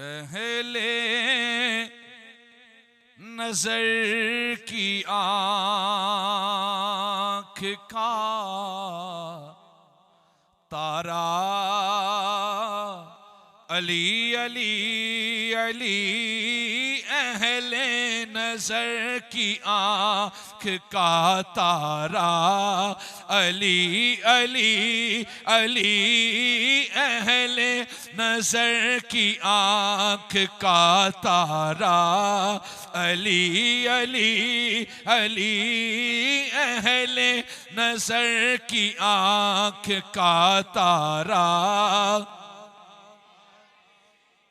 अहले नजर की आँख का तारा अली अली अली, अहले नजर की आँख का तारा अली अली अली, अहले नजर की आँख का तारा अली अली अली, अहले नजर की आँख का तारा।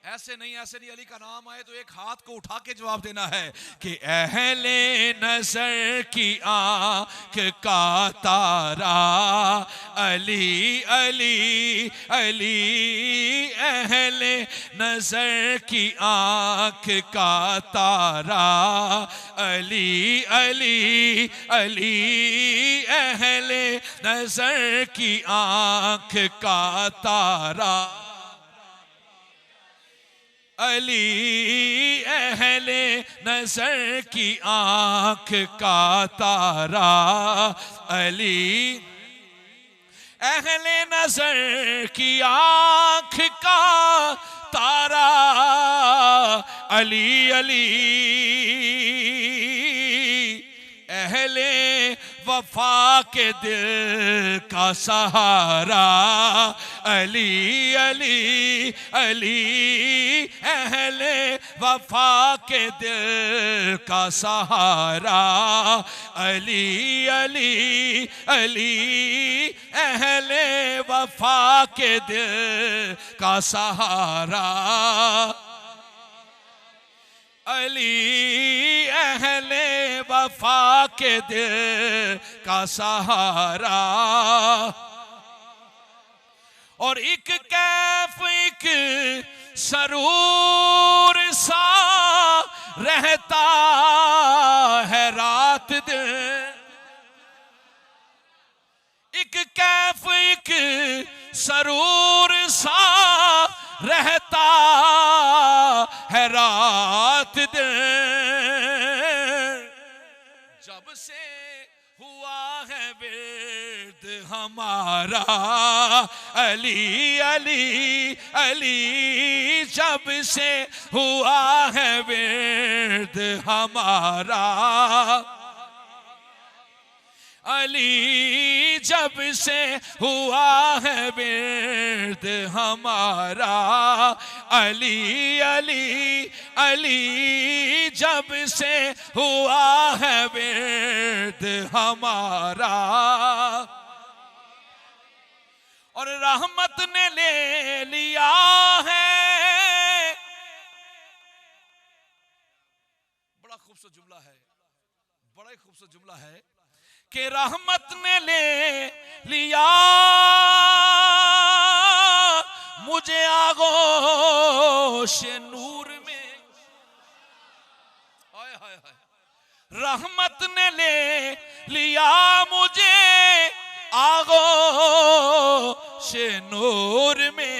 ऐसे नहीं अली का नाम आए तो एक हाथ को उठा के जवाब देना है कि अहले नजर की आँख का तारा अली अली अली, अहले नजर की आँख का तारा अली अली अली, अहले नजर की आँख का तारा अली, अहले नजर की आँख का तारा अली, अहले नजर की आँख का तारा अली अली, अहले वफा के दिल का सहारा अली अली अली, अहले वफा के दिल का सहारा अली अली अली, अहले वफा के दिल का सहारा अली, अहले वफा के दिल का सहारा। और एक कैफ एक सरूर सा रहता है रात दिन, एक कैफ एक सरूर सा रहता है रात दिन, जब से हुआ है विर्द हमारा अली अली अली, जब से हुआ है विर्द हमारा अली, जब से हुआ है विर्द हमारा अली अली अली, जब से हुआ है विर्द हमारा। और रहमत ने ले लिया है, बड़ा खूबसूरत जुमला है, बड़ा ही खूबसूरत जुमला है कि रहमत ने ले लिया मुझे आगोश नूर में, हाय हाय हाय, रहमत ने ले लिया मुझे आगोश नूर में,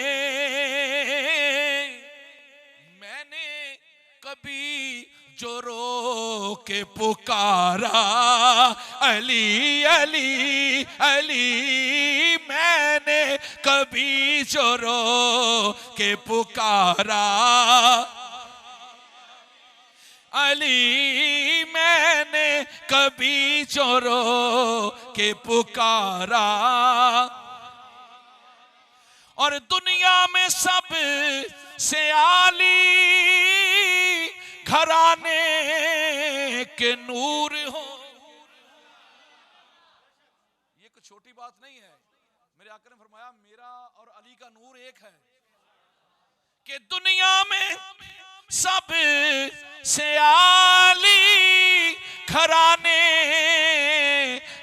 मैंने कभी जो रो के पुकारा अली अली अली, मैंने कभी जो रो के पुकारा अली, मैंने कभी जो रो के पुकारा। और दुनिया में सब से आली घराने के नूर हो, ये कुछ छोटी बात नहीं है, मेरे आका ने फरमाया मेरा और अली का नूर एक है, कि दुनिया में सब से आली घराने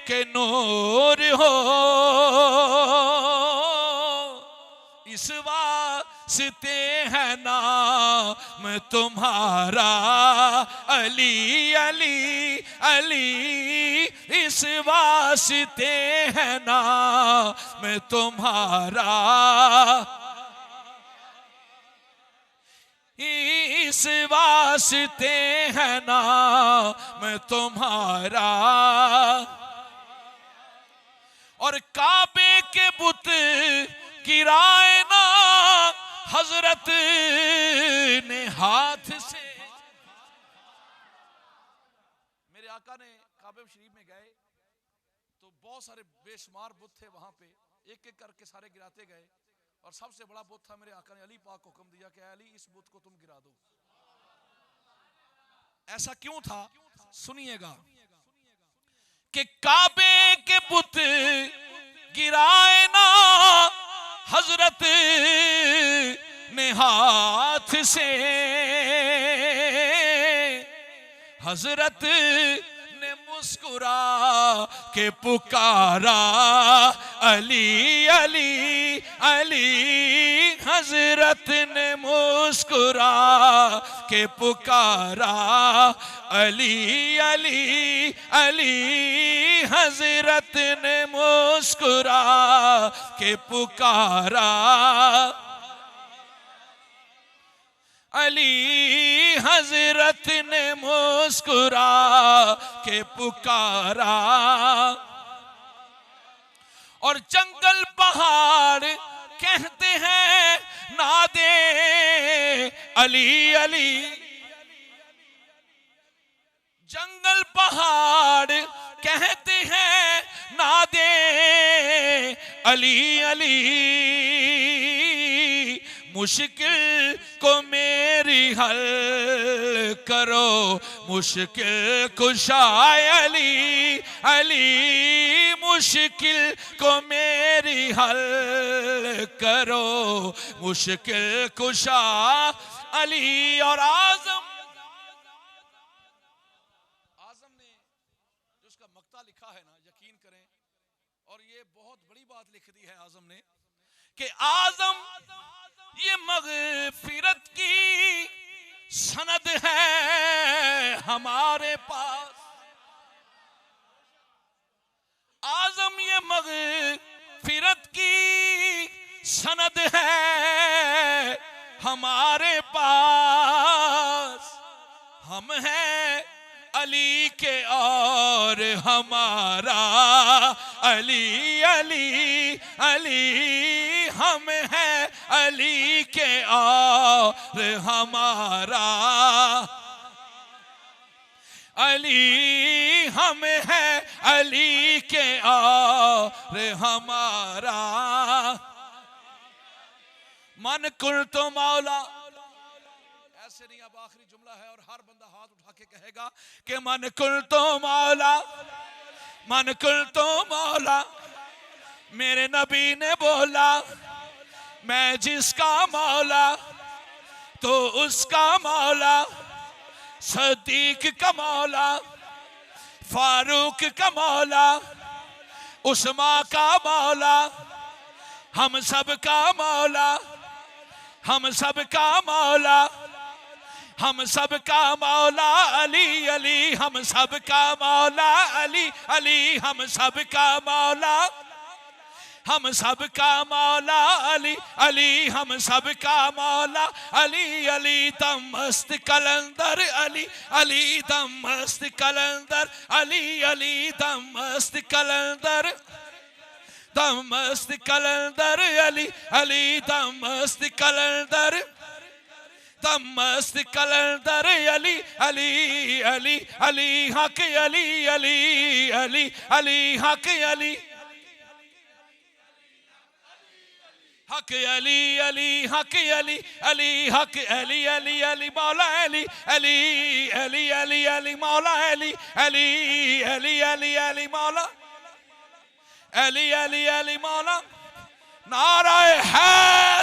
के नूर हो, इस वास्ते है नाम तुम्हारा अली अली अली, इस वास्ते है नाम तुम्हारा इस वास्ते है नाम तुम्हारा। और काबे के बुत गिराए ना हजरत ने हाथ से। मेरे आका ने काबे शरीफ में गए तो बहुत सारे बेशुमार बुत थे वहां पे, एक एक करके सारे गिराते गए। और सबसे बड़ा बुत था, मेरे आका ने अली पाक को हुक्म दिया कि अली इस बुत को तुम गिरा दो। ऐसा क्यों था सुनिएगा कि काबे के बुत गिराए ना हजरत ने हाथ से। हजरत ने मुस्कुरा के पुकारा अली अली अली। हजरत ने मुस्कुरा के पुकारा अली अली अली। हजरत ने मुस्कुरा के पुकारा अली। हजरत ने मुस्कुरा के पुकारा। और जंगल पहाड़ कहते हैं नादे अली अली। जंगल पहाड़ कहते हैं नादे अली अली। मुश्किल को मेरी हल करो मुश्किल कुशाय अली अली। मुश्किल को मेरी हल करो मुश्किल कुशा अली। और आजम ने जो उसका मक्ता लिखा है ना, यकीन करें, और ये बहुत बड़ी बात लिख दी है आजम ने कि आजम ये मगफिरत की सनद है हमारे पास। आजम ये मगफिरत की सनद है हमारे पास। हम हैं अली के और हमारा अली अली अली। हम हैं अली के और हमारा अली। हम हैं अली के और हमारा। मन कुल तो मौला। ऐसे नहीं, अब आखिरी जुमला है और हर बंदा हाथ उठा के कहेगा कि मन कुल तो मौला मन कुल तो मौला। मेरे नबी ने बोला मैं जिसका मौला तो उसका मौला। सदीक का मौला, फारूक का मौला, उस्मा का मौला, हम सब का मौला, हम सब का मौला, हम सब का मौला अली अली। हम सब का मौला अली अली। हम सब का मौला, हम सब का मौला अली अली। हम सब का मौला अली अली। दम मस्त कलंदर अली अली। दम मस्त कलंदर अली अली। दम मस्त कलंदर, दम मस्त कलंदर अली अली। दम मस्त कलंदर, दम मस्त कलंदर अली अली अली अली। हक अली अली अली अली। हक अली हक अली अली। हक अली अली। हक अली अली अली। मौला अली अली अली अली अली। मौला अली अली अली अली अली। मौला अली अली अली। मौला नाराए है